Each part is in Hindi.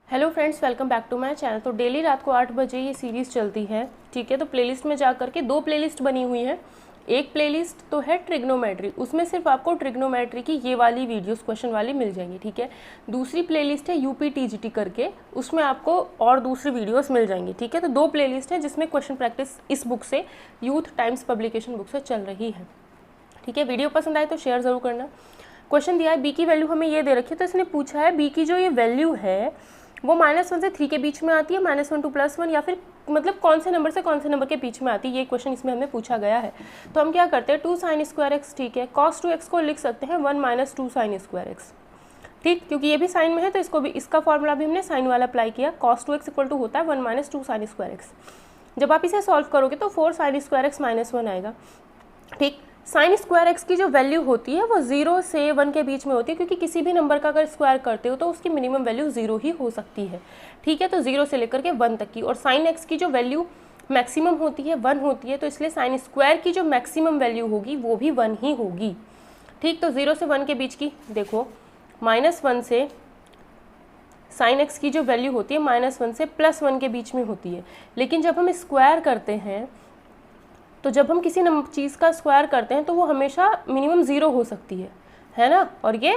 Hello friends, welcome back to my channel. तो डेली रात को 8 बजे ये सीरीज़ चलती है, ठीक है। तो प्लेलिस्ट में जा करके दो प्लेलिस्ट बनी हुई है। एक प्लेलिस्ट तो है ट्रिग्नोमेट्री, उसमें सिर्फ आपको ट्रिग्नोमेट्री की ये वाली वीडियोस क्वेश्चन वाली मिल जाएंगी, ठीक है। दूसरी प्लेलिस्ट है यूपी टीजीटी करके, उसमें आपको और दूसरी वीडियोस मिल जाएंगी, ठीक है। तो दो प्लेलिस्ट है जिसमें क्वेश्चन प्रैक्टिस इस बुक से, यूथ टाइम्स पब्लिकेशन बुक से चल रही है, ठीक है। वीडियो पसंद आए तो शेयर ज़रूर करना। क्वेश्चन दिया है, बी की वैल्यू हमें ये दे रखी है, तो इसने पूछा है बी की जो ये वैल्यू है वो -1 से 3 के बीच में आती है, -1 to +1, या फिर मतलब कौन से नंबर से कौन से नंबर के बीच में आती है, ये क्वेश्चन इसमें हमें पूछा गया है। तो हम क्या करते हैं, 2 sin स्क्वायर एक्स, ठीक है। cos 2x को लिख सकते हैं 1 - 2 sin स्क्वायर एक्स, ठीक, क्योंकि ये भी साइन में है तो इसको भी, इसका फॉर्मूला भी हमने साइन वाला अप्लाई किया। cos 2x इक्वल टू होता है 1 - 2 sin स्क्वायर एक्स। जब आप इसे सॉल्व करोगे तो 4 sin स्क्वायर एक्स -1 आएगा, ठीक। साइन स्क्वायर एक्स की जो वैल्यू होती है वो 0 से 1 के बीच में होती है, क्योंकि किसी भी नंबर का अगर स्क्वायर करते हो तो उसकी मिनिमम वैल्यू 0 ही हो सकती है, ठीक है। तो 0 से लेकर के 1 तक की, और साइन एक्स की जो वैल्यू मैक्सिमम होती है 1 होती है, तो इसलिए साइन स्क्वायर की जो मैक्सिमम वैल्यू होगी वो भी 1 ही होगी, ठीक। तो 0 से 1 के बीच की देखो, -1 से साइन एक्स की जो वैल्यू होती है -1 से +1 के बीच में होती है। लेकिन जब हम स्क्वायर करते हैं, तो जब हम किसी चीज़ का स्क्वायर करते हैं तो वो हमेशा मिनिमम 0 हो सकती है ना, और ये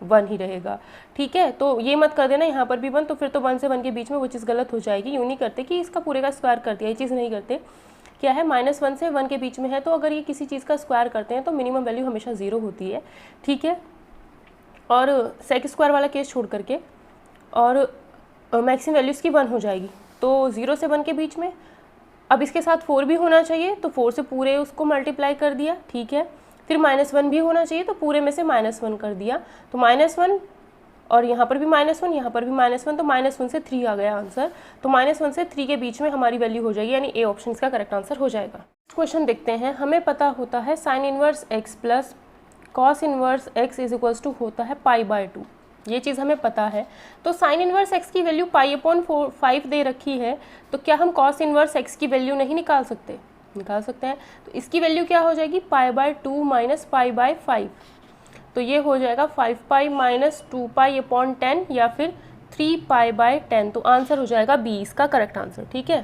1 ही रहेगा, ठीक है। तो ये मत कर देना यहाँ पर भी 1, तो फिर तो 1 से 1 के बीच में वो चीज़ गलत हो जाएगी। यूँ नहीं करते कि इसका पूरे का स्क्वायर कर दिया, ये चीज़ नहीं करते। क्या है, -1 से 1 के बीच में है, तो अगर ये किसी चीज़ का स्क्वायर करते हैं तो मिनिमम वैल्यू हमेशा 0 होती है, ठीक है। और सेक स्क्वायर वाला केस छोड़ करके, और मैक्सिमम वैल्यू इसकी 1 हो जाएगी, तो 0 से 1 के बीच में। अब इसके साथ 4 भी होना चाहिए, तो 4 से पूरे उसको मल्टीप्लाई कर दिया, ठीक है। फिर -1 भी होना चाहिए, तो पूरे में से -1 कर दिया, तो -1, और यहाँ पर भी -1, यहाँ पर भी -1, तो -1 से 3 आ गया आंसर। तो -1 से 3 के बीच में हमारी वैल्यू हो जाएगी, यानी ए ऑप्शन इसका करेक्ट आंसर हो जाएगा। क्वेश्चन देखते हैं। हमें पता होता है sine inverse x plus cos inverse x is equals to होता है π/2, ये चीज़ हमें पता है। तो साइन इनवर्स x की वैल्यू π/5 दे रखी है, तो क्या हम कॉस इनवर्स x की वैल्यू नहीं निकाल सकते? निकाल सकते हैं। तो इसकी वैल्यू क्या हो जाएगी, π/2 माइनस π/5, तो ये हो जाएगा 5π माइनस 2π/10, या फिर 3π/10। तो आंसर हो जाएगा बी इसका करेक्ट आंसर, ठीक है।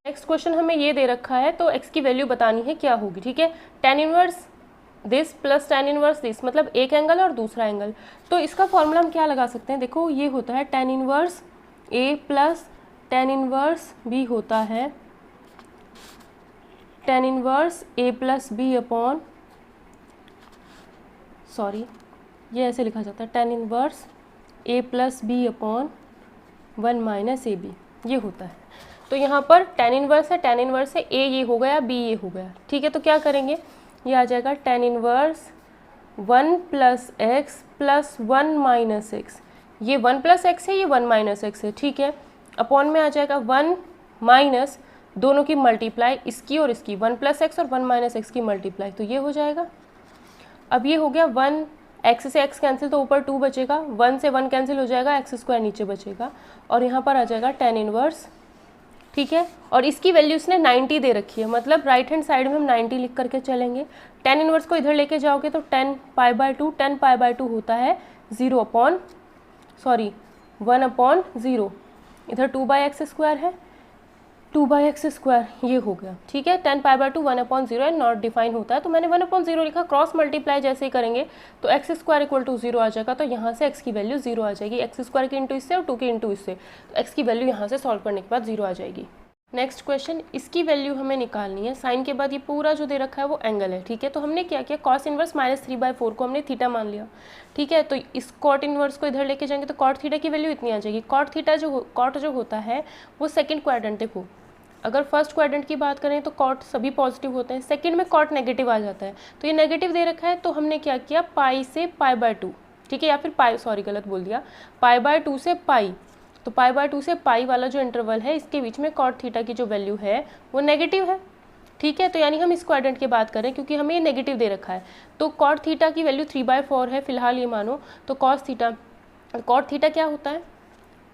नेक्स्ट क्वेश्चन हमें ये दे रखा है, तो x की वैल्यू बतानी है क्या होगी, ठीक है। tan inverse this plus tan inverse this, मतलब एक एंगल और दूसरा एंगल। तो इसका फॉर्मूला हम क्या लगा सकते हैं, देखो ये होता है tan inverse a plus tan inverse b होता है tan inverse a plus b upon, sorry ये ऐसे लिखा जाता है tan inverse a plus b upon 1 minus ab, ये होता है। तो यहाँ पर tan इनवर्स है, tan इनवर्स है, a ये हो गया, b ये हो गया, ठीक है। तो क्या करेंगे, ये आ जाएगा tan inverse 1 plus x plus 1 minus x, ये 1 प्लस एक्स है, ये 1 माइनस एक्स है, ठीक है। अपॉन में आ जाएगा 1 माइनस दोनों की मल्टीप्लाई, इसकी और इसकी, 1 प्लस एक्स और 1 माइनस एक्स की मल्टीप्लाई, तो ये हो जाएगा। अब ये हो गया 1, एक्स से एक्स कैंसिल, तो ऊपर 2 बचेगा, 1 से 1 कैंसिल हो जाएगा, एक्स स्क्वायर नीचे बचेगा, और यहाँ पर आ जाएगा tan इनवर्स, ठीक है। और इसकी वैल्यू इसने 90 दे रखी है, मतलब राइट हैंड साइड में हम 90 लिख करके चलेंगे। tan इनवर्स को इधर लेके जाओगे तो 10 π/2 होता है 1/0, इधर 2/x स्क्वायर है, 2/x स्क्वायर ये हो गया, ठीक है। 10 π/2 1/0 है, नॉट डिफाइन होता है, तो मैंने 1/0 लिखा। क्रॉस मल्टीप्लाई जैसे ही करेंगे तो एक्स स्क्वायर इक्वल टू 0 आ जाएगा, तो यहाँ से x की वैल्यू 0 आ जाएगी, एक्स स्क्वायर की इंटू इससे और 2 की इंटू इससे, तो x की वैल्यू यहाँ से सॉल्व करने के बाद 0 आ जाएगी। नेक्स्ट क्वेश्चन, इसकी वैल्यू हमें निकालनी है। साइन के बाद ये पूरा जो दे रखा है वो एंगल है, ठीक है। तो हमने क्या किया, कॉस इनवर्स -3/4 को हमने थीटा मान लिया, ठीक है। तो इस कॉट इनवर्स को इधर लेके जाएंगे तो कॉट थीटा की वैल्यू इतनी आ जाएगी। कॉट जो होता है वो सेकेंड क्वाड्रेंट हो, अगर फर्स्ट क्वाड्रेंट की बात करें तो कॉट सभी पॉजिटिव होते हैं, सेकंड में कॉट नेगेटिव आ जाता है, तो ये नेगेटिव दे रखा है, तो हमने क्या किया, पाई से π/2, ठीक है, या फिर पाई, सॉरी गलत बोल दिया, π/2 से पाई, तो π/2 से पाई वाला जो इंटरवल है इसके बीच में कॉट थीटा की जो वैल्यू है वो नेगेटिव है, ठीक है। तो यानी हम इस क्वाड्रेंट की बात करें, क्योंकि हमें ये नेगेटिव दे रखा है, तो कॉट थीटा की वैल्यू 3/4 है फिलहाल, ये मानो। तो कॉट थीटा क्या होता है,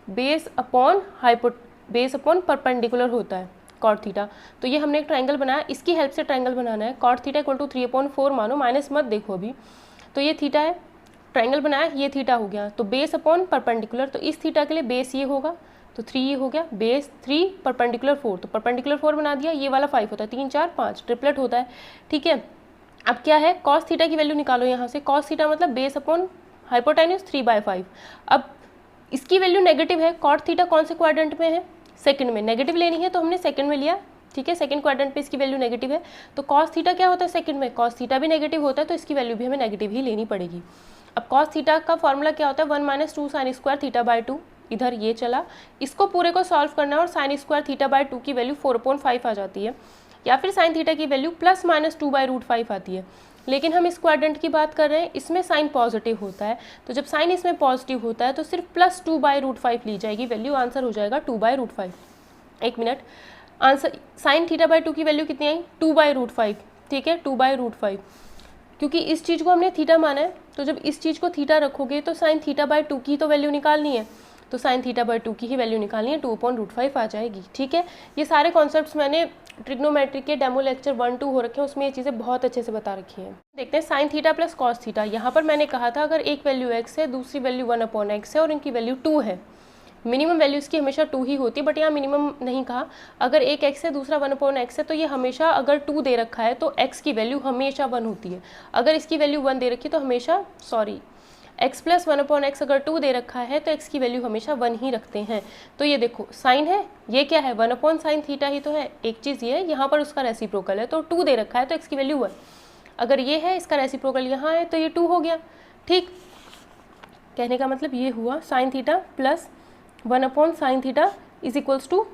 बेस अपॉन परपेंडिकुलर होता है कॉट थीटा। तो ये हमने एक ट्रायंगल बनाया, इसकी हेल्प से ट्रायंगल बनाना है। कॉट थीटा इक्वल टू 3/4 मानो, माइनस मत देखो अभी, तो ये थीटा है, ट्राइंगल बनाया, ये थीटा हो गया, तो बेस अपॉन परपेंडिकुलर, तो इस थीटा के लिए बेस ये होगा, तो 3 ये हो गया, बेस 3 परपेंडिकुलर 4, तो परपेंडिकुलर 4 बना दिया, ये वाला 5 होता है, 3 4 5 ट्रिपलेट होता है, ठीक है। अब क्या है, कॉस थीटा की वैल्यू निकालो यहाँ से, कॉस थीटा मतलब बेस अपॉन हाइपोटेन्यूज 3/5। अब इसकी वैल्यू नेगेटिव है, कॉट थीटा कौन से क्वाड्रेंट में है, सेकंड में, नेगेटिव लेनी है तो हमने सेकंड में लिया, ठीक है, सेकंड क्वाड्रेंट पे इसकी वैल्यू नेगेटिव है, तो कॉस थीटा क्या होता है सेकंड में, कॉस थीटा भी नेगेटिव होता है, तो इसकी वैल्यू भी हमें नेगेटिव ही लेनी पड़ेगी। अब कॉस थीटा का फॉर्मूला क्या होता है, 1 - 2 sin स्क्वायर थीटा/2, इधर ये चला, इसको पूरे को सॉल्व करना है और sin स्क्वायर थीटा/2 की वैल्यू 4/5 आ जाती है, या फिर sin थीटा की वैल्यू ±2/√5 आती है। लेकिन हम इस क्वाड्रेंट की बात कर रहे हैं, इसमें साइन पॉजिटिव होता है, तो जब साइन इसमें पॉजिटिव होता है तो सिर्फ +2/√5 ली जाएगी वैल्यू, आंसर हो जाएगा 2/√5। एक मिनट, आंसर साइन थीटा/2 की वैल्यू कितनी आई, 2/√5, ठीक है, 2/√5, क्योंकि इस चीज़ को हमने थीटा माना है, तो जब इस चीज़ को थीटा रखोगे तो साइन थीटा/2 की तो वैल्यू निकालनी है, तो साइन थीटा/2 की ही वैल्यू निकालनी है, 2/√5 आ जाएगी, ठीक है। ये सारे कॉन्सेप्ट्स मैंने ट्रिग्नोमेट्री के डेमो लेक्चर 1 2 हो रखे हैं, उसमें ये चीज़ें बहुत अच्छे से बता रखी हैं। देखते हैं sine theta plus cos theta. यहाँ पर मैंने कहा था अगर एक वैल्यू x है, दूसरी वैल्यू 1/x है और इनकी वैल्यू 2 है, मिनिमम वैल्यू इसकी हमेशा 2 ही होती है, बट यहाँ मिनिमम नहीं कहा। अगर एक x है दूसरा 1/x है तो ये हमेशा, अगर 2 दे रखा है तो x की वैल्यू हमेशा 1 होती है, अगर इसकी वैल्यू 1 दे रखी है तो हमेशा x + 1/x अगर 2 दे रखा है तो x की वैल्यू हमेशा 1 ही रखते हैं। तो ये देखो साइन है, ये क्या है 1/sin थीटा ही तो है, एक चीज़ ये है, यहाँ पर उसका रेसिप्रोकल है, तो 2 दे रखा है तो x की वैल्यू 1, अगर ये है इसका रेसिप्रोकल यहाँ है तो ये 2 हो गया, ठीक। कहने का मतलब ये हुआ sine theta plus 1/sin theta =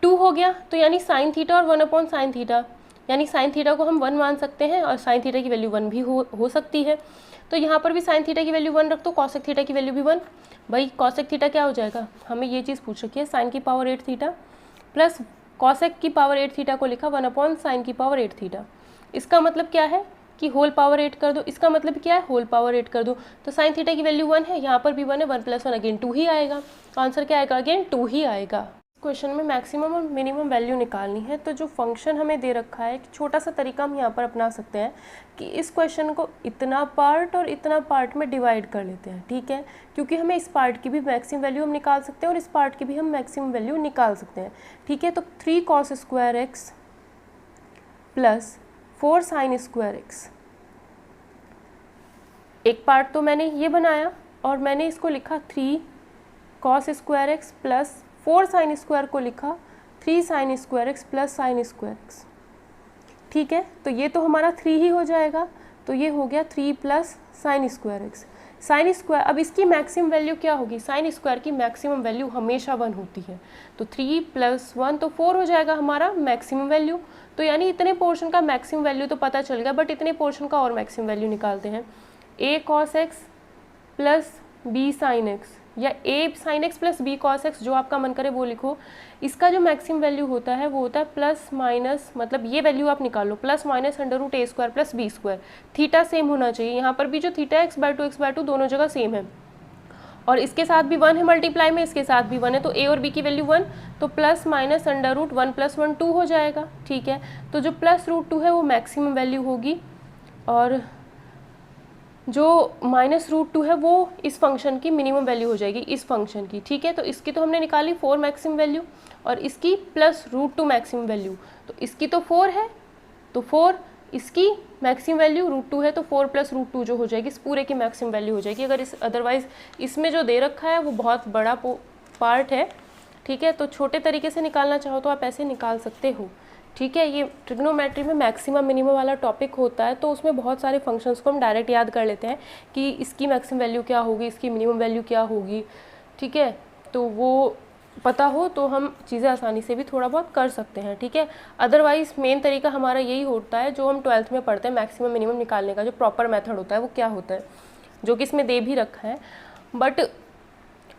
2 हो गया, तो यानी साइन थीटा और 1/sin थीटा, यानी साइन थीटा को हम 1 मान सकते हैं और साइन थीटा की वैल्यू 1 भी हो सकती है। तो यहाँ पर भी साइन थीटा की वैल्यू 1 रख दो, कॉसेक थीटा की वैल्यू भी 1। भाई कॉसेक थीटा क्या हो जाएगा, हमें ये चीज़ पूछ रखी है, साइन की पावर 8 थीटा प्लस कॉसेक की पावर 8 थीटा को लिखा 1/sin की पावर 8 थीटा। इसका मतलब क्या है कि होल पावर 8 कर दो, इसका मतलब क्या है होल पावर 8 कर दो, तो साइन थीटा की वैल्यू 1 है, यहाँ पर भी 1 है, 1 + 1 अगेन 2 ही आएगा, तो आंसर क्या आएगा, अगेन 2 ही आएगा। क्वेश्चन में मैक्सिमम और मिनिमम वैल्यू निकालनी है, तो जो फंक्शन हमें दे रखा है, एक छोटा सा तरीका हम यहाँ पर अपना सकते हैं कि इस क्वेश्चन को इतना पार्ट और इतना पार्ट में डिवाइड कर लेते हैं, ठीक है, क्योंकि हमें इस पार्ट की भी मैक्सिमम वैल्यू हम निकाल सकते हैं और इस पार्ट की भी हम मैक्सिमम वैल्यू निकाल सकते हैं, ठीक है। तो 3 cos square x plus 4 sin square x, एक पार्ट तो मैंने ये बनाया और मैंने इसको लिखा 3 cos square x plus 4 sin square को लिखा 3 sin square x plus sin square x, ठीक है। तो ये तो हमारा 3 ही हो जाएगा, तो ये हो गया 3 plus sin square x, sin square. अब इसकी मैक्सिमम वैल्यू क्या होगी, sin स्क्वायर की मैक्सिमम वैल्यू हमेशा 1 होती है, तो 3 + 1 तो 4 हो जाएगा हमारा मैक्सिमम वैल्यू। तो यानी इतने पोर्शन का मैक्सिमम वैल्यू तो पता चल गया, बट इतने पोर्शन का और मैक्सिमम वैल्यू निकालते हैं, a cos x plus b sin x, या a sin x plus b cos x, जो आपका मन करे वो लिखो। इसका जो मैक्सिमम वैल्यू होता है वो होता है प्लस माइनस, मतलब ये वैल्यू आप निकालो, ±√a² plus b², theta same होना चाहिए, यहाँ पर भी जो थीटा x/2 दोनों जगह सेम है, और इसके साथ भी 1 है मल्टीप्लाई में, इसके साथ भी 1 है, तो a और b की वैल्यू 1, तो +-√1 + 1 2 हो जाएगा, ठीक है। तो जो +√2 है वो मैक्सिमम वैल्यू होगी और जो -√2 है वो इस फंक्शन की मिनिमम वैल्यू हो जाएगी, इस फंक्शन की, ठीक है। तो इसकी तो हमने निकाली 4 मैक्सिमम वैल्यू और इसकी +√2 मैक्सिमम वैल्यू, तो इसकी तो 4 है, तो 4, इसकी मैक्सिमम वैल्यू √2 है, तो 4 + √2 जो हो जाएगी इस पूरे की मैक्सिमम वैल्यू हो जाएगी। अगर इस अदरवाइज़ इसमें जो दे रखा है वो बहुत बड़ा पार्ट है, ठीक है, तो छोटे तरीके से निकालना चाहो तो आप ऐसे निकाल सकते हो, ठीक है। ये ट्रिग्नोमेट्री में मैक्सिमम मिनिमम वाला टॉपिक होता है, तो उसमें बहुत सारे फंक्शंस को हम डायरेक्ट याद कर लेते हैं कि इसकी मैक्सिमम वैल्यू क्या होगी, इसकी मिनिमम वैल्यू क्या होगी, ठीक है। तो वो पता हो तो हम चीज़ें आसानी से भी थोड़ा बहुत कर सकते हैं, ठीक है। अदरवाइज़ मेन तरीका हमारा यही होता है जो हम 12th में पढ़ते हैं, मैक्सिमम मिनिमम निकालने का जो प्रॉपर मेथड होता है वो क्या होता है, जो कि इसमें दे भी रखा है। बट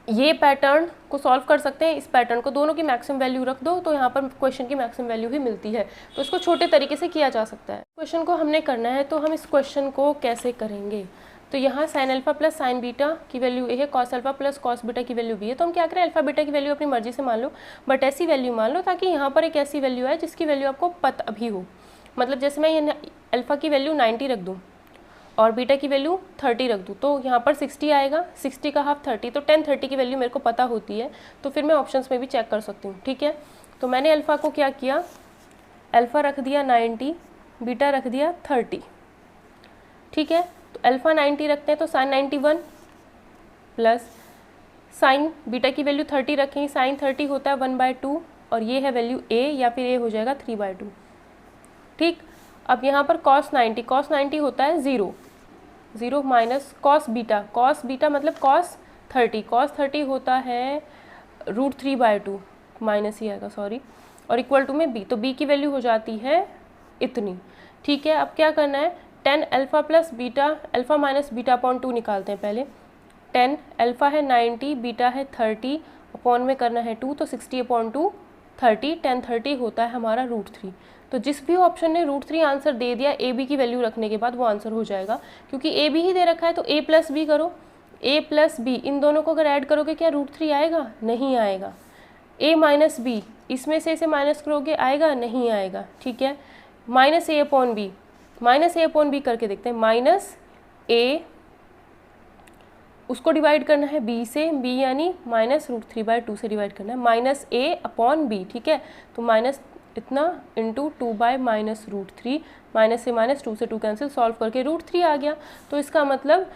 ये पैटर्न को सॉल्व कर सकते हैं, इस पैटर्न को, दोनों की मैक्सिमम वैल्यू रख दो तो यहाँ पर क्वेश्चन की मैक्सिमम वैल्यू ही मिलती है, तो इसको छोटे तरीके से किया जा सकता है। क्वेश्चन को हमने करना है तो हम इस क्वेश्चन को कैसे करेंगे, तो यहाँ sin alpha plus sin beta की वैल्यू ए है, cos alpha plus cos beta की वैल्यू बी है, तो हम क्या करें, अल्फा बीटा की वैल्यू अपनी मर्जी से मान लो, बट ऐसी वैल्यू मान लो ताकि यहाँ पर एक ऐसी वैल्यू है जिसकी वैल्यू आपको पता भी हो। मतलब जैसे मैं ये अल्फा की वैल्यू 90 रख दूँ और बीटा की वैल्यू 30 रख दूँ तो यहाँ पर 60 आएगा, 60 का हाफ 30, तो 10 30 की वैल्यू मेरे को पता होती है, तो फिर मैं ऑप्शंस में भी चेक कर सकती हूँ। ठीक है, तो मैंने अल्फ़ा को क्या किया, अल्फ़ा रख दिया 90, बीटा रख दिया 30। ठीक है, तो अल्फ़ा 90 रखते हैं तो साइन 91 प्लस साइन बीटा की वैल्यू 30 रखें, साइन 30 होता है 1/2 और ये है वैल्यू a, या फिर a हो जाएगा 3/2। ठीक, अब यहाँ पर cos 90 होता है 0 माइनस cos बीटा मतलब cos 30 होता है √3/2 माइनस ही आएगा सॉरी, और इक्वल टू में b, तो b की वैल्यू हो जाती है इतनी। ठीक है, अब क्या करना है, 10 alpha plus beta, alpha minus beta upon 2 निकालते हैं पहले। 10 अल्फ़ा है 90, बीटा है 30, अपॉन में करना है 2, तो 60/2 30, 10 30 होता है हमारा √3। तो जिस भी ऑप्शन ने √3 आंसर दे दिया ए बी की वैल्यू रखने के बाद वो आंसर हो जाएगा, क्योंकि ए बी ही दे रखा है तो a प्लस बी करो, a प्लस बी इन दोनों को अगर ऐड करोगे क्या √3 आएगा, नहीं आएगा। a माइनस बी, इसमें से इसे माइनस करोगे आएगा, नहीं आएगा। ठीक है, माइनस a अपॉन बी करके देखते हैं, माइनस a उसको डिवाइड करना है b से, b यानी माइनस √3/2 से डिवाइड करना है, माइनस a अपॉन b। ठीक है, तो माइनस इतना इंटू 2/-√3, माइनस से माइनस 2 से 2 कैंसिल, सॉल्व करके √3 आ गया। तो इसका मतलब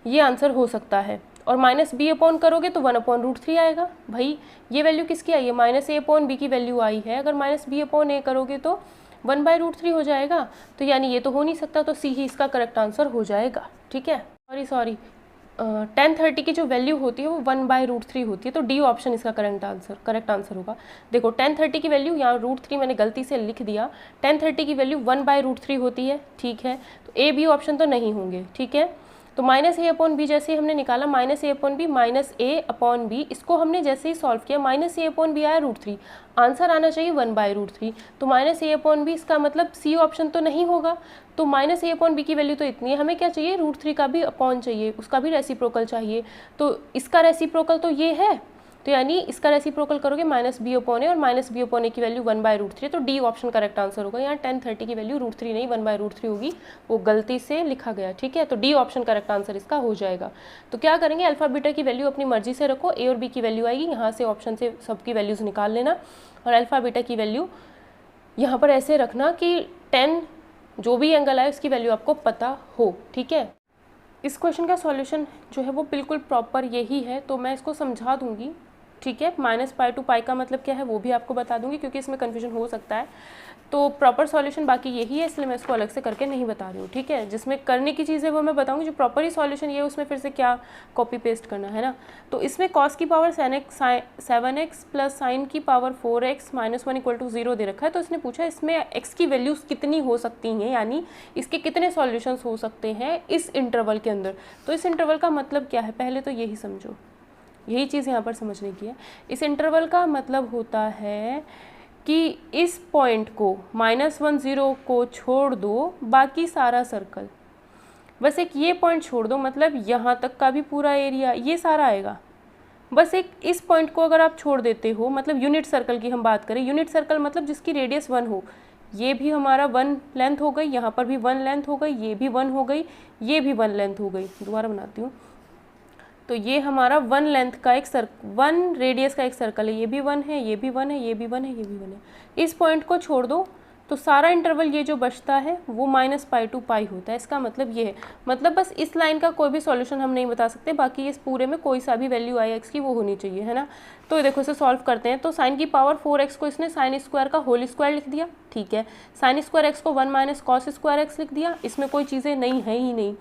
ये आंसर हो सकता है। और माइनस b अपॉन करोगे तो 1/√3 आएगा। भाई ये वैल्यू किसकी आई है, माइनस a अपॉन b की वैल्यू आई है, अगर माइनस b अपॉन a करोगे तो 1/√3 हो जाएगा, तो यानी ये तो हो नहीं सकता, तो c ही इसका करेक्ट आंसर हो जाएगा। ठीक है, सॉरी 10 30 की जो वैल्यू होती है वो 1/√3 होती है, तो डी ऑप्शन इसका करेक्ट आंसर होगा। देखो 10 30 की वैल्यू यहाँ √3 मैंने गलती से लिख दिया, 10 30 की वैल्यू 1/√3 होती है। ठीक है, तो ए बी ऑप्शन तो नहीं होंगे। ठीक है, तो माइनस a अपॉन बी जैसे ही हमने निकाला, minus a upon B minus a upon B, इसको हमने जैसे ही सॉल्व किया माइनस a अपॉन बी आया √3, आंसर आना चाहिए 1/√3, तो माइनस a अपॉन बी इसका मतलब सी ऑप्शन तो नहीं होगा। तो माइनस a अपॉन बी की वैल्यू तो इतनी है, हमें क्या चाहिए, √3 का भी अपॉन चाहिए, उसका भी रेसिप्रोकल चाहिए, तो इसका रेसिप्रोकल तो ये है, तो यानी इसका रेसिप्रोकल करोगे माइनस बी अपॉन ए, और माइनस बी अपॉन ए की वैल्यू 1/√3, तो डी ऑप्शन करेक्ट आंसर होगा। यहाँ 10 30 की वैल्यू √3 नहीं 1/√3 होगी, वो गलती से लिखा गया। ठीक है, तो डी ऑप्शन करेक्ट आंसर इसका हो जाएगा। तो क्या करेंगे, अल्फा बीटा की वैल्यू अपनी मर्जी से रखो, ए और बी की वैल्यू आएगी, यहाँ से ऑप्शन से सबकी वैल्यूज़ निकाल लेना, और अल्फा बीटा की वैल्यू यहाँ पर ऐसे रखना कि 10 जो भी एंगल आए उसकी वैल्यू आपको पता हो। ठीक है, इस क्वेश्चन का सॉल्यूशन जो है वो बिल्कुल प्रॉपर यही है, तो मैं इसको समझा दूंगी। ठीक है, -π to π का मतलब क्या है वो भी आपको बता दूंगी, क्योंकि इसमें कन्फ्यूजन हो सकता है। तो प्रॉपर सॉल्यूशन बाकी यही है, इसलिए मैं इसको अलग से करके नहीं बता रही हूँ। ठीक है, जिसमें करने की चीज़ें वो मैं बताऊँगी, जो प्रॉपर ही सॉल्यूशन ये है उसमें फिर से क्या कॉपी पेस्ट करना है ना। तो इसमें cos की पावर 7x प्लस साइन की पावर 4x -1 = 0 दे रखा है। तो इसने पूछा इसमें x की वैल्यूज़ कितनी हो सकती हैं, यानी इसके कितने सॉल्यूशंस हो सकते हैं इस इंटरवल के अंदर। तो इस इंटरवल का मतलब क्या है, पहले तो यही समझो, यही चीज़ यहाँ पर समझने की है। इस इंटरवल का मतलब होता है कि इस पॉइंट को -1 0 को छोड़ दो, बाकी सारा सर्कल, बस एक ये पॉइंट छोड़ दो, मतलब यहाँ तक का भी पूरा एरिया ये सारा आएगा। बस एक इस पॉइंट को अगर आप छोड़ देते हो, मतलब यूनिट सर्कल की हम बात करें, यूनिट सर्कल मतलब जिसकी रेडियस 1 हो, ये भी हमारा 1 लेंथ हो गई, यहाँ पर भी 1 लेंथ हो गई, ये भी 1 हो गई, ये भी 1 लेंथ हो गई। दोबारा बनाती हूँ, तो ये हमारा 1 लेंथ का एक 1 रेडियस का एक सर्कल है, ये भी 1 है, ये भी 1 है, ये भी 1 है, ये भी 1 है। इस पॉइंट को छोड़ दो तो सारा इंटरवल ये जो बचता है वो -π to π होता है। इसका मतलब ये है, मतलब बस इस लाइन का कोई भी सॉल्यूशन हम नहीं बता सकते, बाकी इस पूरे में कोई सा भी वैल्यू आई एक्स की वो होनी चाहिए, है ना। तो देखो इसे सॉल्व करते हैं। तो साइन की पावर 4x को इसने साइन स्क्वायर का होल स्क्वायर लिख दिया। ठीक है, साइन स्क्वायर x को 1 - cos स्क्वायर x लिख दिया, इसमें कोई चीज़ें नहीं है ही नहीं,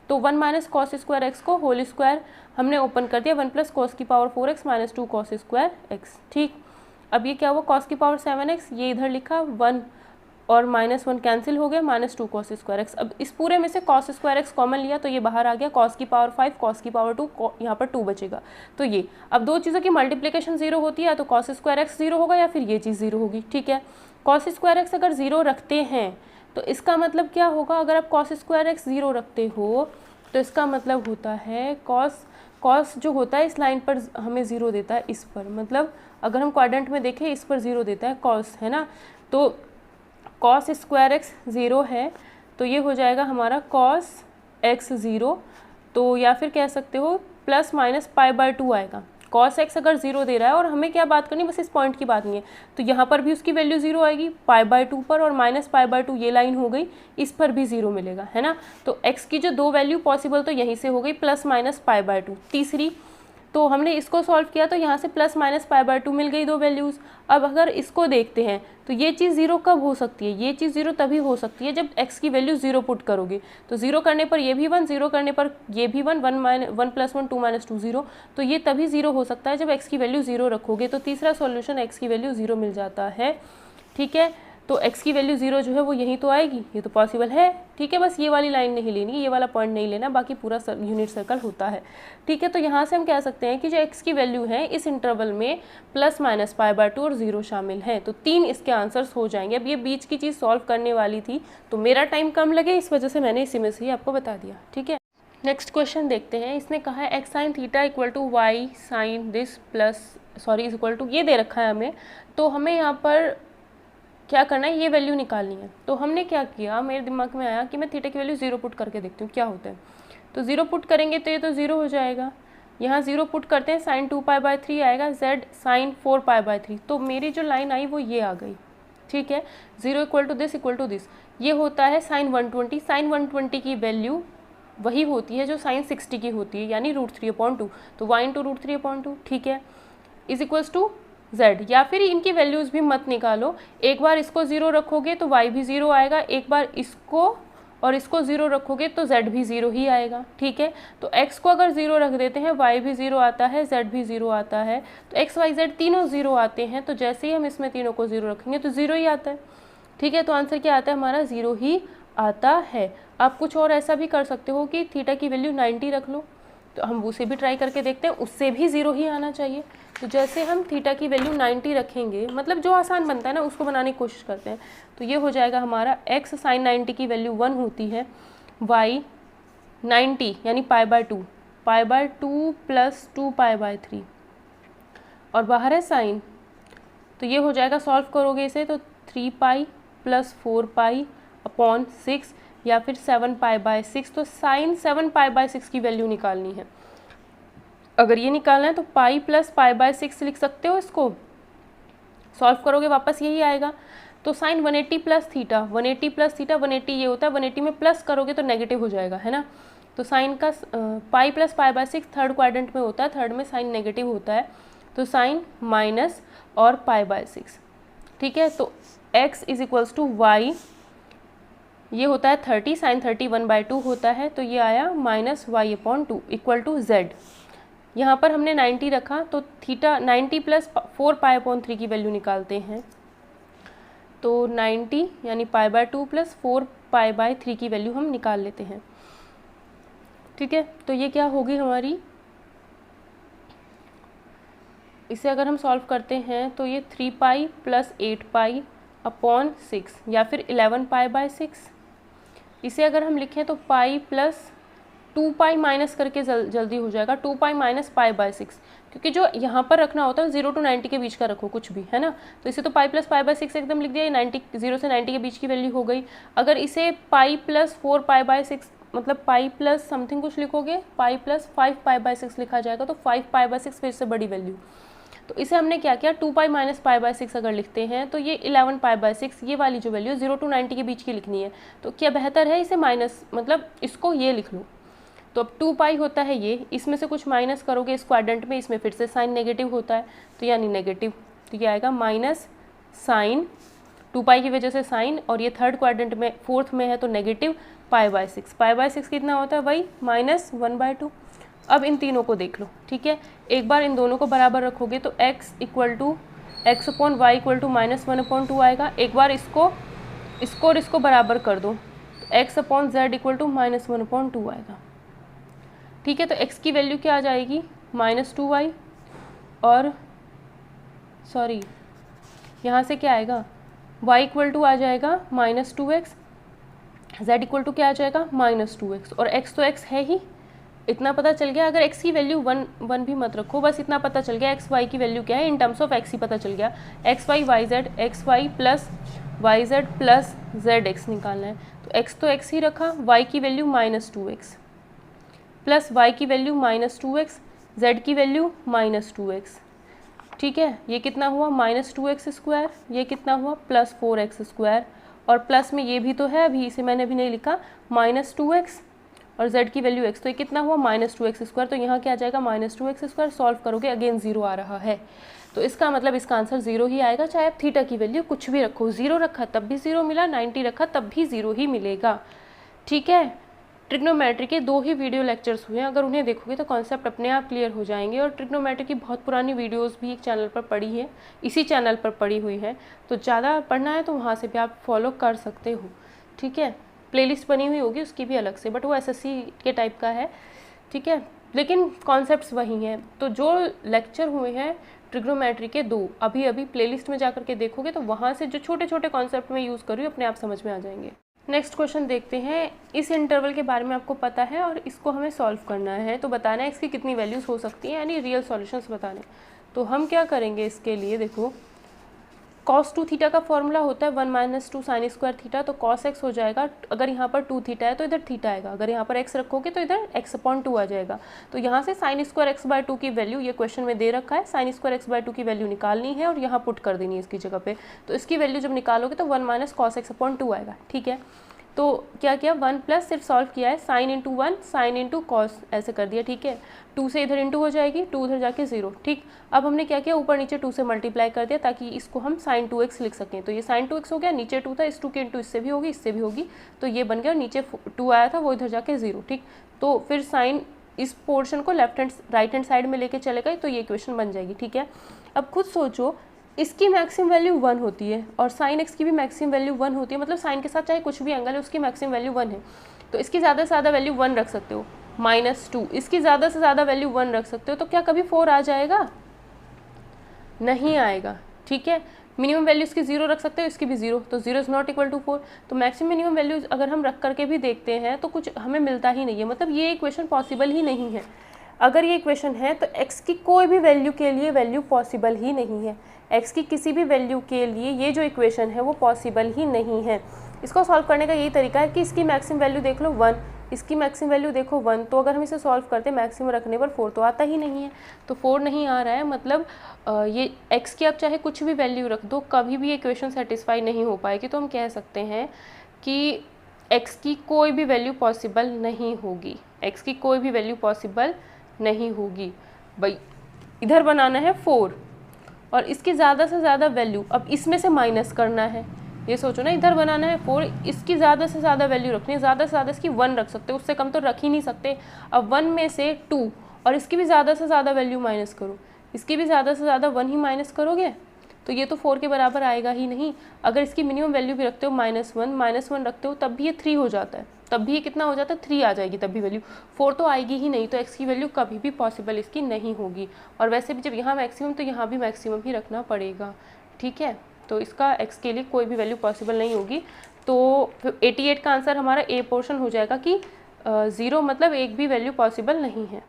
तो 1 - cos स्क्वायर x को होल स्क्वायर हमने ओपन कर दिया, 1 + cos की power 4x - 2 cos square x। ठीक, अब ये क्या हुआ, cos की पावर 7x, ये इधर लिखा 1 और -1 कैंसिल हो गया, -2 cos स्क्वायर x। अब इस पूरे में से cos स्क्वायर x कॉमन लिया तो ये बाहर आ गया, cos की पावर 5, cos की पावर 2, यहाँ पर 2 बचेगा। तो ये अब दो चीज़ों की मल्टीप्लिकेशन 0 होती है, तो cos स्क्वायर x 0 होगा या फिर ये चीज़ 0 होगी। ठीक है, cos स्क्वायर x अगर 0 रखते हैं तो इसका मतलब क्या होगा, अगर आप cos स्क्वायर x 0 रखते हो तो इसका मतलब होता है cos जो होता है इस लाइन पर हमें 0 देता है, इस पर, मतलब अगर हम क्वाड्रेंट में देखें इस पर 0 देता है cos, है ना। तो cos स्क्वायर x 0 है, तो ये हो जाएगा हमारा cos x 0, तो या फिर कह सकते हो प्लस माइनस पाई बाय 2 आएगा। cos x अगर 0 दे रहा है और हमें क्या बात करनी, बस इस पॉइंट की बात नहीं है, तो यहाँ पर भी उसकी वैल्यू 0 आएगी पाई बाय 2 पर, और माइनस पाई बाय 2 ये लाइन हो गई, इस पर भी 0 मिलेगा, है ना। तो x की जो दो वैल्यू पॉसिबल तो यहीं से हो गई प्लस माइनस पाई बाय 2। तीसरी, तो हमने इसको सॉल्व किया तो यहाँ से प्लस माइनस पाई बाय 2 मिल गई दो वैल्यूज़। अब अगर इसको देखते हैं तो ये चीज़ 0 कब हो सकती है, ये चीज़ 0 तभी हो सकती है जब x की वैल्यू 0 पुट करोगे। तो 0 करने पर ये भी 1, 0 करने पर ये भी 1, 1 प्लस 1 2 माइनस 2 0, तो ये तभी 0 हो सकता है जब x की वैल्यू 0 रखोगे। तो तीसरा सॉल्यूशन x की वैल्यू 0 मिल जाता है, ठीक है। तो x की वैल्यू 0 जो है वो यहीं तो आएगी, ये तो पॉसिबल है, ठीक है। बस ये वाली लाइन नहीं लेनी, ये वाला पॉइंट नहीं लेना, बाकी पूरा यूनिट सर्कल होता है, ठीक है। तो यहाँ से हम कह सकते हैं कि जो x की वैल्यू है इस इंटरवल में प्लस माइनस पाई बाय 2 और 0 शामिल है। तो 3 इसके आंसर्स हो जाएंगे। अब ये बीच की चीज़ सॉल्व करने वाली थी तो मेरा टाइम कम लगे, इस वजह से मैंने इसी में से ही आपको बता दिया, ठीक है। नेक्स्ट क्वेश्चन देखते हैं। इसने कहा है x sine theta equal to y sine this plus is equal to, ये दे रखा है हमें, तो हमें यहाँ पर क्या करना है, ये वैल्यू निकालनी है। तो हमने क्या किया, मेरे दिमाग में आया कि मैं थीटा की वैल्यू 0 पुट करके देखती हूँ क्या होता है। तो 0 पुट करेंगे तो ये तो 0 हो जाएगा, यहाँ 0 पुट करते हैं साइन 2 पाई बाय 3 आएगा, z साइन 4 पाई बाय 3। तो मेरी जो लाइन आई वो ये आ गई, ठीक है। 0 इक्वल टू दिस, ये होता है साइन 120। साइन 120 की वैल्यू वही होती है जो साइन 60 की होती है, यानी √3/2। तो y इंटू √3/2, ठीक है, इज इक्वल्स टू z। या फिर इनकी वैल्यूज़ भी मत निकालो, एक बार इसको 0 रखोगे तो y भी 0 आएगा, एक बार इसको और इसको 0 रखोगे तो z भी 0 ही आएगा, ठीक है। तो x को अगर 0 रख देते हैं y भी 0 आता है, z भी 0 आता है, तो x y z तीनों 0 आते हैं। तो जैसे ही हम इसमें तीनों को 0 रखेंगे तो 0 ही आता है, ठीक है। तो आंसर क्या आता है हमारा, 0 ही आता है। आप कुछ और ऐसा भी कर सकते हो कि थीटा की वैल्यू 90 रख लो, तो हम उसे भी ट्राई करके देखते हैं, उससे भी 0 ही आना चाहिए। तो जैसे हम थीटा की वैल्यू 90 रखेंगे, मतलब जो आसान बनता है ना उसको बनाने की कोशिश करते हैं, तो ये हो जाएगा हमारा x साइन 90 की वैल्यू 1 होती है, y 90 यानी pi by 2 plus 2 pi by 3, और बाहर है साइन, तो ये हो जाएगा, सॉल्व करोगे इसे तो 3 पाई प्लस 4 पाई अपॉन 6 या फिर 7 पाई बाय 6। तो साइन 7 पाई बाय 6 की वैल्यू निकालनी है। अगर ये निकालना है तो पाई प्लस पाई बाय 6 लिख सकते हो, इसको सॉल्व करोगे वापस यही आएगा। तो sine 180 plus theta, 180 plus theta, 180 ये होता है, 180 में प्लस करोगे तो नेगेटिव हो जाएगा, है ना। तो साइन का pi plus pi by 6 third quadrant में होता है, थर्ड में साइन नेगेटिव होता है, तो साइन माइनस और पाई बाय 6, ठीक है। तो x is equals to y, ये होता है 30, साइन 30 1/2 होता है, तो ये आया minus y/2 equal to z। यहाँ पर हमने 90 रखा, तो थीटा 90 प्लस 4 पाई/3 की वैल्यू निकालते हैं, तो 90 यानी पाई/2 प्लस 4 पाई/3 की वैल्यू हम निकाल लेते हैं, ठीक है। तो ये क्या होगी हमारी, इसे अगर हम सॉल्व करते हैं तो ये 3 पाई प्लस 8 पाई अपॉन 6 या फिर 11 पाई बाय 6। इसे अगर हम लिखें तो पाई प्लस 2 पाई माइनस करके जल्दी हो जाएगा, 2 पाई माइनस पाई बाय 6, क्योंकि जो यहाँ पर रखना होता है 0 to 90 के बीच का रखो कुछ भी, है ना। तो इसे तो पाई प्लस पाई बाय 6 एकदम लिख दिया, 0 से 90 के बीच की वैल्यू हो गई। अगर इसे पाई प्लस 4 पाई बाय 6 मतलब पाई प्लस समथिंग कुछ लिखोगे, पाई प्लस 5 पाई बाय 6 लिखा जाएगा, तो 5 पाई बाय 6 फिर से बड़ी वैल्यू। तो इसे हमने क्या किया, 2 पाई माइनस पाई बाय 6 अगर लिखते हैं तो ये 11 पाई बाय 6, ये वाली जो वैल्यू 0 to 90 के बीच की लिखनी है। तो क्या बेहतर है, इसे माइनस मतलब इसको ये लिख लो। तो अब 2 पाई होता है ये, इसमें से कुछ माइनस करोगे इस क्वाड्रेंट में, इसमें फिर से साइन नेगेटिव होता है, तो यानी नेगेटिव, तो ये आएगा माइनस साइन 2 पाई की वजह से साइन, और ये थर्ड क्वाड्रेंट में फोर्थ में है तो negative pi by 6। Pi by 6 कितना होता है, वही माइनस 1/2। अब इन तीनों को देख लो, ठीक है। एक बार इन दोनों को बराबर रखोगे तो x equal to x upon y equal to -1/2 आएगा। एक बार इसको और इसको बराबर कर दो तो x upon z equal to -1/2 आएगा, ठीक है। तो x की वैल्यू क्या आ जाएगी, -2y, और सॉरी यहाँ से क्या आएगा, y इक्वल टू आ जाएगा -2x, z इक्वल टू क्या आ जाएगा -2x, और x तो x है ही, इतना पता चल गया। अगर x की वैल्यू 1 भी मत रखो, बस इतना पता चल गया x y की वैल्यू क्या है, इन टर्म्स ऑफ x ही पता चल गया, x y y z, x y plus yz plus zx निकालना है। तो x तो x ही रखा, y की वैल्यू -2x प्लस y की वैल्यू -2x, z की वैल्यू -2x। ठीक है, ये कितना हुआ -2x², ये कितना हुआ +4x², और प्लस में ये भी तो है, अभी इसे मैंने अभी नहीं लिखा, -2x और z की वैल्यू x, तो ये कितना हुआ -2x²। तो यहाँ क्या आ जाएगा -2x²। सॉल्व करोगे अगेन 0 आ रहा है, तो इसका मतलब इसका आंसर 0 ही आएगा। चाहे आप थीटा की वैल्यू कुछ भी रखो, 0 रखा तब भी 0 मिला, 90 रखा तब भी 0 ही मिलेगा। ठीक है, ट्रिग्नोमेट्री के 2 ही वीडियो लेक्चर्स हुए हैं, अगर उन्हें देखोगे तो कॉन्सेप्ट अपने आप क्लियर हो जाएंगे। और ट्रिग्नोमेट्री की बहुत पुरानी वीडियोस भी एक चैनल पर पड़ी है, इसी चैनल पर पड़ी हुई है, तो ज़्यादा पढ़ना है तो वहाँ से भी आप फॉलो कर सकते हो। ठीक है, प्लेलिस्ट बनी हुई होगी उसकी भी अलग से, बट वो एसएससी के टाइप का है। ठीक है, लेकिन कॉन्सेप्ट्स वही हैं। तो जो लेक्चर हुए हैं ट्रिग्नोमेट्री के 2, अभी अभी प्लेलिस्ट में जाकर के देखोगे तो वहाँ से जो छोटे छोटे कॉन्सेप्ट में यूज़ कर रही हूँ अपने आप समझ में आ जाएंगे। नेक्स्ट क्वेश्चन देखते हैं। इस इंटरवल के बारे में आपको पता है और इसको हमें सॉल्व करना है, तो बताना है इसकी कितनी वैल्यूज़ हो सकती हैं, यानी रियल सॉल्यूशंस बताने। तो हम क्या करेंगे इसके लिए, देखो cos 2 थीटा का फॉर्मूला होता है 1 - 2 sin स्क्वायर थीटा, तो cos x हो जाएगा, अगर यहाँ पर 2 थीटा है तो इधर थीटा आएगा, अगर यहाँ पर x रखोगे तो इधर x/2 आ जाएगा। तो यहाँ से sin स्क्वायर x/2 की वैल्यू, ये क्वेश्चन में दे रखा है, sin स्क्वायर x/2 की वैल्यू निकालनी है और यहाँ पुट कर देनी है इसकी जगह पे। तो इसकी वैल्यू जब निकालोगे तो 1 - cos x/2 आएगा। ठीक है, तो क्या किया, 1 प्लस सिर्फ सॉल्व किया है, sine into 1 sine into cos ऐसे कर दिया। ठीक है, 2 से इधर इंटू हो जाएगी, 2 उधर जाके 0। ठीक, अब हमने क्या किया, ऊपर नीचे 2 से मल्टीप्लाई कर दिया ताकि इसको हम sin 2x लिख सकें। तो ये sin 2x हो गया, नीचे 2 था, इस 2 की इंटू इससे भी होगी, इससे भी होगी, तो ये बन गया, नीचे 2 आया था वो इधर जाके 0। ठीक, तो फिर साइन इस पोर्शन को राइट हैंड साइड में लेके चले गए, तो ये इक्वेशन बन जाएगी। ठीक है, अब खुद सोचो, इसकी मैक्सिमम वैल्यू 1 होती है और साइन एक्स की भी मैक्सिमम वैल्यू 1 होती है, मतलब साइन के साथ चाहे कुछ भी एंगल है उसकी मैक्सिमम वैल्यू 1 है। तो इसकी ज़्यादा से ज़्यादा वैल्यू 1 रख सकते हो, -2, इसकी ज़्यादा से ज़्यादा वैल्यू 1 रख सकते हो, तो क्या कभी 4 आ जाएगा? नहीं आएगा। ठीक है, मिनिमम वैल्यू इसकी 0 रख सकते हो, इसकी भी 0, तो 0 इज़ नॉट इक्वल टू 4। तो मैक्सिमम मिनिमम वैल्यू अगर हम रख करके भी देखते हैं तो कुछ हमें मिलता ही नहीं है, मतलब ये इक्वेशन पॉसिबल ही नहीं है। अगर ये इक्वेशन है तो x की कोई भी वैल्यू के लिए वैल्यू पॉसिबल ही नहीं है, x की किसी भी वैल्यू के लिए ये जो इक्वेशन है वो पॉसिबल ही नहीं है। इसको सॉल्व करने का यही तरीका है कि इसकी मैक्सिमम वैल्यू देख लो 1, इसकी मैक्सिमम वैल्यू देखो 1, तो अगर हम इसे सॉल्व करते हैं मैक्सिमम रखने पर 4 तो आता ही नहीं है, तो 4 नहीं आ रहा है, मतलब ये x की आप चाहे कुछ भी वैल्यू रख दो कभी भी ये इक्वेशन सेटिस्फाई नहीं हो पाएगी। तो हम कह सकते हैं कि x की कोई भी वैल्यू पॉसिबल नहीं होगी, x की कोई भी वैल्यू पॉसिबल नहीं होगी। भाई इधर बनाना है 4 और इसकी ज़्यादा से ज़्यादा वैल्यू अब इसमें से माइनस करना है, ये सोचो ना, इधर बनाना है 4, इसकी ज़्यादा से ज़्यादा वैल्यू रखनी है, ज़्यादा से ज़्यादा इसकी 1 रख सकते हो, उससे कम तो रख ही नहीं सकते। अब 1 में से 2 और इसकी भी ज़्यादा से ज़्यादा वैल्यू माइनस करो, इसकी भी ज़्यादा से ज़्यादा 1 ही माइनस करोगे तो ये तो 4 के बराबर आएगा ही नहीं। अगर इसकी मिनिमम वैल्यू भी रखते हो -1 रखते हो तब भी ये 3 हो जाता है, तब भी ये कितना हो जाता है, 3 आ जाएगी, तब भी वैल्यू 4 तो आएगी ही नहीं। तो x की वैल्यू कभी भी पॉसिबल इसकी नहीं होगी, और वैसे भी जब यहाँ मैक्सिमम तो यहाँ भी मैक्सिमम ही रखना पड़ेगा। ठीक है, तो इसका x के लिए कोई भी वैल्यू पॉसिबल नहीं होगी। तो 88 का आंसर हमारा ए पोर्शन हो जाएगा कि 0 मतलब एक भी वैल्यू पॉसिबल नहीं है।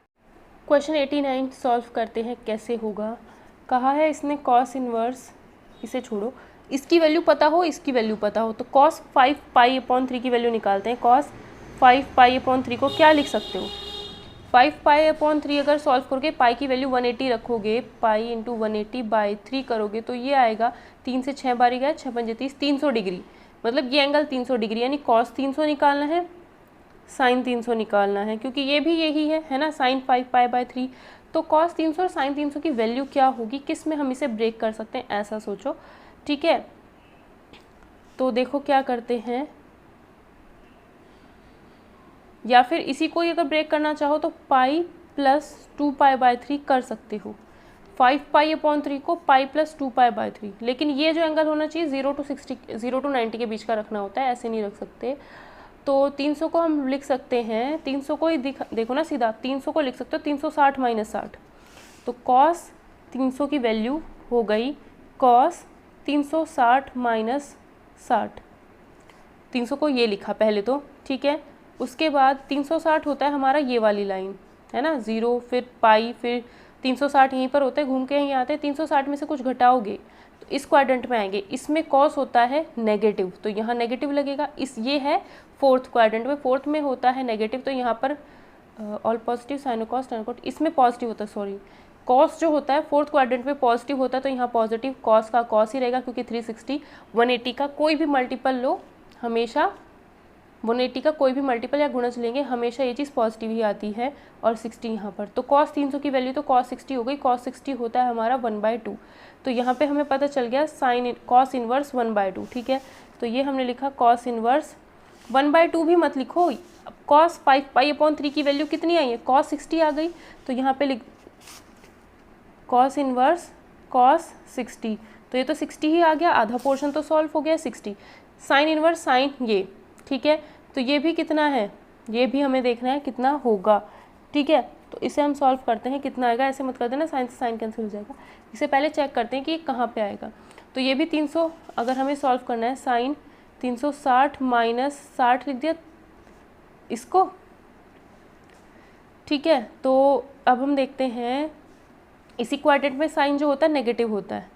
क्वेश्चन 89 सॉल्व करते हैं, कैसे होगा। कहा है इसने cos इनवर्स, इसे छोड़ो, इसकी वैल्यू पता हो, इसकी वैल्यू पता हो, तो cos 5π/3 की वैल्यू निकालते हैं। cos 5π/3 को क्या लिख सकते हो, 5π/3 अगर सॉल्व करोगे, पाई की वैल्यू 180 रखोगे, पाई इंटू 180/3 करोगे तो ये आएगा 3 से 6 बारी गया, 6 पंजे 30, 300 डिग्री, मतलब ये एंगल 300 डिग्री, यानी cos 300 निकालना है, साइन 300 निकालना है, क्योंकि ये भी यही है ना, साइन 5π/3। तो cos 300 और साइन 300 की वैल्यू क्या होगी, किस में हम इसे ब्रेक कर सकते हैं, ऐसा सोचो। ठीक है, तो देखो क्या करते हैं, या फिर इसी को अगर ब्रेक करना चाहो तो पाई प्लस 2π/3 कर सकते हो, 5π/3 को पाई प्लस 2π/3, लेकिन ये जो एंगल होना चाहिए 0 to 90 के बीच का रखना होता है, ऐसे नहीं रख सकते। तो 300 को हम लिख सकते हैं, 300 को ही देखो ना सीधा, 300 को लिख सकते हो 360 - 60, तो cos 300 की वैल्यू हो गई cos 360 - 60, 300 को ये लिखा पहले तो। ठीक है, उसके बाद 360 होता है हमारा ये वाली लाइन, है ना, 0 फिर पाई फिर 360 यहीं पर होता है, घूम के यहीं आते हैं, 360 में से कुछ घटाओगे तो इस क्वाड्रेंट में आएंगे, इसमें कॉस होता है नेगेटिव, तो यहाँ नेगेटिव लगेगा। इस ये है फोर्थ क्वाड्रेंट में, फोर्थ में होता है नेगेटिव, तो यहाँ पर all positive sine cos tan cot, इसमें पॉजिटिव होता है, सॉरी कॉस जो होता है फोर्थ क्वाड्रेंट में पॉजिटिव होता है, तो यहाँ पॉजिटिव कॉस का कॉस ही रहेगा, क्योंकि 360 180 का कोई भी मल्टीपल लो, हमेशा 180 का कोई भी मल्टीपल या गुणज लेंगे हमेशा ये चीज़ पॉजिटिव ही आती है। और 60 यहाँ पर, तो कॉस 300 की वैल्यू तो कॉस 60 हो गई, कॉस 60 होता है हमारा 1/2, तो यहाँ पे हमें पता चल गया साइन कॉस इनवर्स 1/2, ठीक है। तो ये हमने लिखा कॉस इनवर्स 1/2 भी मत लिखो, कॉस 5π/3 की वैल्यू कितनी आई है, कॉस 60 आ गई, तो यहाँ पे लिख कॉस इनवर्स कॉस 60, तो ये तो 60 ही आ गया, आधा पोर्शन तो सॉल्व हो गया 60। साइन इनवर्स साइन ये, ठीक है, तो ये भी कितना है, ये भी हमें देखना है कितना होगा, ठीक है। तो इसे हम सॉल्व करते हैं, कितना आएगा, ऐसे मत कर देना साइन से साइन कैंसिल हो जाएगा, इसे पहले चेक करते हैं कि कहाँ पे आएगा। तो ये भी 300 अगर हमें सॉल्व करना है, साइन 360 माइनस 60 लिख दिया इसको, ठीक है। तो अब हम देखते हैं इसी क्वाड्रेंट में साइन जो होता है नेगेटिव होता है,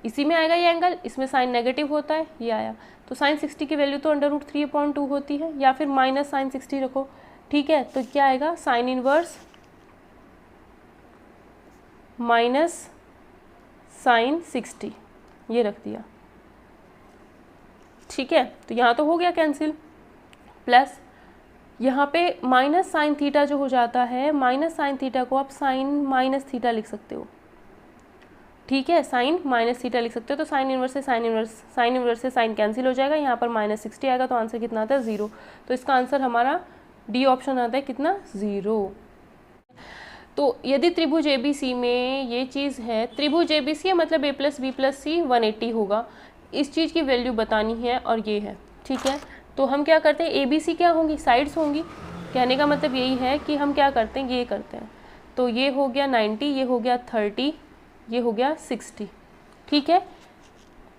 इसी में आएगा ये एंगल, इसमें साइन नेगेटिव होता है, ये आया, तो साइन 60 की वैल्यू तो √3/2 होती है, या फिर माइनस साइन 60 रखो, ठीक है। तो क्या आएगा, साइन इनवर्स माइनस साइन 60, ये रख दिया, ठीक है। तो यहाँ तो हो गया कैंसिल, प्लस यहाँ पे माइनस साइन थीटा जो हो जाता है, माइनस साइन थीटा को आप साइन माइनस थीटा लिख सकते हो, ठीक है, साइन माइनस थीटा लिख सकते हो। तो साइन इनवर्स से साइन इनवर्स से साइन कैंसिल हो जाएगा, यहाँ पर -60 आएगा, तो आंसर कितना आता है 0। तो इसका आंसर हमारा डी ऑप्शन आता है कितना, 0। तो यदि त्रिभुज ABC में ये चीज़ है, त्रिभुज ABC है मतलब A + B + C 180 होगा, इस चीज़ की वैल्यू बतानी है और ये है, ठीक है। तो हम क्या करते हैं, ABC क्या होंगी, साइड्स होंगी, कहने का मतलब यही है कि हम क्या करते हैं, ये करते हैं, तो ये हो गया 90, ये हो गया 30, ये हो गया 60, ठीक है।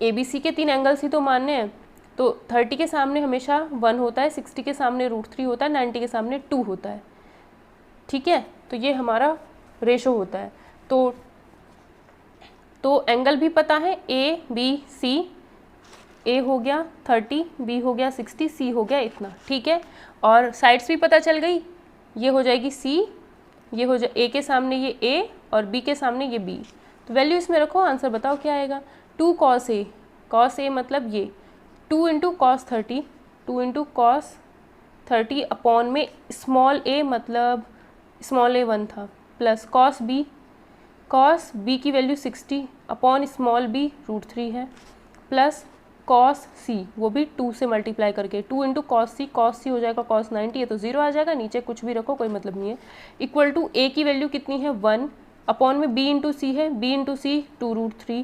ABC के 3 एंगल्स ही तो मानने हैं, तो 30 के सामने हमेशा 1 होता है, 60 के सामने √3 होता है, 90 के सामने 2 होता है, ठीक है। तो ये हमारा रेशो होता है। तो एंगल भी पता है, ABC, A हो गया 30, B हो गया 60, C हो गया इतना, ठीक है। और साइड्स भी पता चल गई, ये हो जाएगी C, ये हो जाए A के सामने ये A और B के सामने ये B। तो वैल्यू इसमें रखो, आंसर बताओ क्या आएगा, 2 cos A मतलब ये 2 × cos 30, 2 × cos 30 अपॉन में स्मॉल a मतलब स्मॉल a1 था, प्लस cos b की वैल्यू 60 अपॉन स्मॉल b √3 है, प्लस cos c वो भी 2 से मल्टीप्लाई करके 2 × cos c हो जाएगा cos 90, ये तो 0 आ जाएगा, नीचे कुछ भी रखो कोई मतलब नहीं है, इक्वल टू a की वैल्यू कितनी है 1 अपॉन में b × c है, b × c 2 √3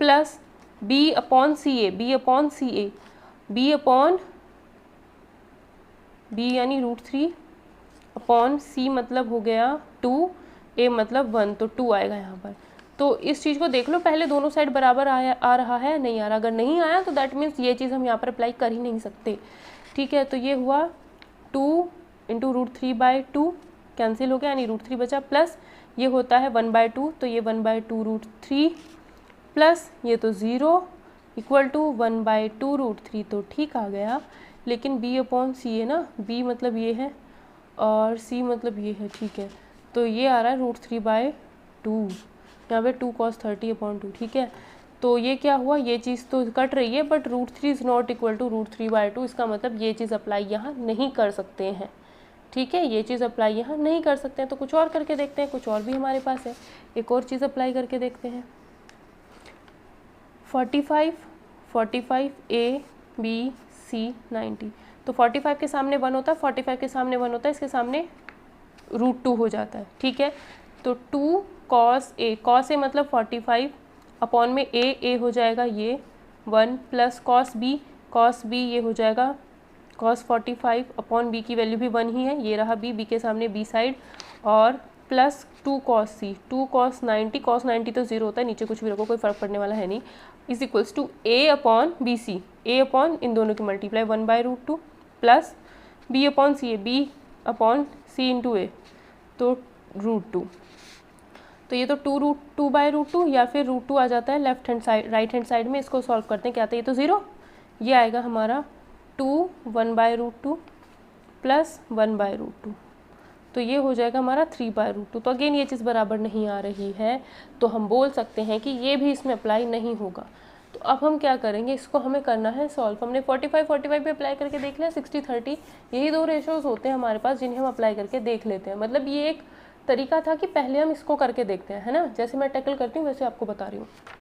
plus b upon b यानी √3 अपॉन c मतलब हो गया 2, a मतलब 1, तो 2 आएगा यहाँ पर। तो इस चीज़ को देख लो पहले, दोनों साइड बराबर आ रहा है नहीं आ रहा, अगर नहीं आया तो दैट मीन्स ये चीज़ हम यहाँ पर अप्लाई कर ही नहीं सकते, ठीक है। तो ये हुआ 2 × √3/2 कैंसिल हो गया, यानी √3 बचा, प्लस ये होता है 1/2, तो ये 1/2 √3 प्लस ये तो 0 इक्वल टू 1/2 √3, तो ठीक आ गया। लेकिन b अपॉन c है ना, b मतलब ये है और c मतलब ये है, ठीक है। तो ये आ रहा है √3/2, यहाँ पे 2 cos 30/2, ठीक है। तो ये क्या हुआ, ये चीज़ तो कट रही है but √3 is not equal to √3/2, इसका मतलब ये चीज़ अप्लाई यहाँ नहीं कर सकते हैं, ठीक है, ये चीज़ अप्लाई यहाँ नहीं कर सकते हैं। तो कुछ और करके देखते हैं, कुछ और भी हमारे पास है, एक और चीज़ अप्लाई करके देखते हैं। 45 A B C 90, तो 45 के सामने 1 होता है, 45 के सामने 1 होता है, इसके सामने √2 हो जाता है, ठीक है। तो 2 cos A मतलब 45 अपॉन में A हो जाएगा ये 1 प्लस cos B ये हो जाएगा cos 45 अपॉन B की वैल्यू भी 1 ही है, ये रहा B के सामने B साइड, और plus 2 cos C, 2 cos 90, cos 90 तो 0 होता है, नीचे कुछ भी रखो कोई फ़र्क पड़ने वाला है नहीं, is equals to A upon BC, A upon इन दोनों की multiply 1/√2 plus B upon C, B upon C × A, तो √2। तो तो ये तो टू बाई रूट टू या फिर रूट टू आ जाता है left hand side, right hand side में। इसको सॉल्व करते हैं, क्या आता है, ये तो 0, ये आएगा हमारा 2 1 by root two plus 1 by root two, तो ये हो जाएगा हमारा 3 बाई रूट टू। तो अगेन ये चीज़ बराबर नहीं आ रही है, तो हम बोल सकते हैं कि ये भी इसमें अप्लाई नहीं होगा। तो अब हम क्या करेंगे, इसको हमें करना है सॉल्व। हमने 45 पे अप्लाई करके देख लिया, 60-30 यही दो रेशोज़ होते हैं हमारे पास जिन्हें हम अप्लाई करके देख लेते हैं। मतलब ये एक तरीका था कि पहले हम इसको करके देखते हैं, है ना, जैसे मैं टैकल करती हूँ वैसे आपको बता रही हूँ।